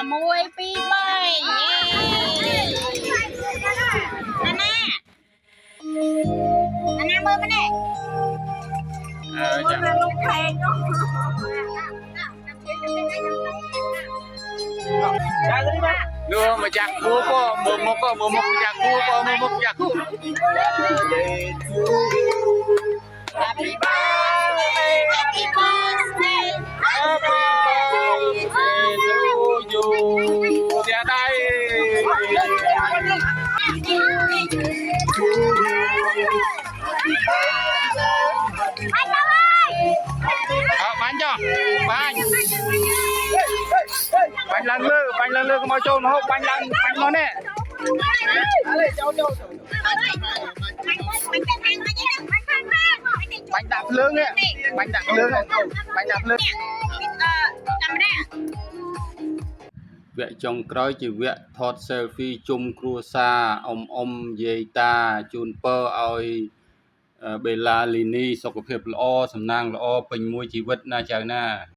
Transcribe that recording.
mùi pi mây Nana Nana mơ bên này lúc thèn đưa mà chặt cua có mùa một chặt cua có mùa một chặt cua. Happy birthday Happy birthday Happy birthday to you. Ra đây. Bánh cho bánh lần lư mau trôn hộp bánh nó nè bánh đạp lương ấy bánh đạp lương vẽ trong cõi chỉ vẽ thọt selfie chung cua sa ông dây ta chun pơ oi bê la lì ni sọc hiệp lõ sầm nang lõ bình môi chỉ vật na chào na